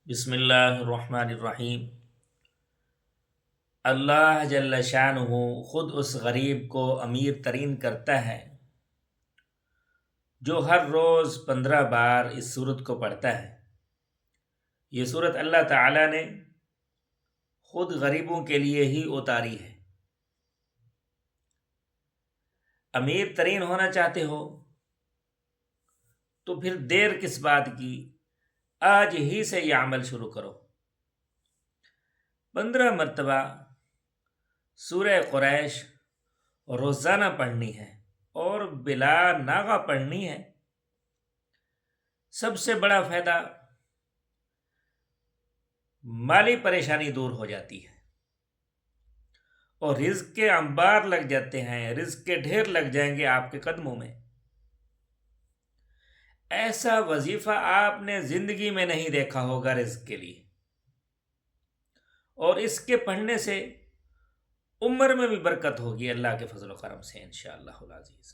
بسم اللہ الرحمن الرحیم۔ اللہ جل شانہ خود اس غریب کو امیر ترین کرتا ہے جو ہر روز 15 بار اس سورت کو پڑھتا ہے۔ یہ سورت اللہ تعالی نے خود غریبوں کے لیے ہی اتاری ہے۔ امیر ترین ہونا چاہتے ہو تو پھر دیر کس بات کی، آج ہی سے یہ عمل شروع کرو۔ 15 مرتبہ سورہ قریش روزانہ پڑھنی ہے اور بلا ناغہ پڑھنی ہے۔ سب سے بڑا فائدہ مالی پریشانی دور ہو جاتی ہے اور رزق کے انبار لگ جاتے ہیں، رزق کے ڈھیر لگ جائیں گے آپ کے قدموں میں۔ ایسا وظیفہ آپ نے زندگی میں نہیں دیکھا ہوگا رزق کے لیے، اور اس کے پڑھنے سے عمر میں بھی برکت ہوگی اللہ کے فضل و کرم سے انشاءاللہ العزیز۔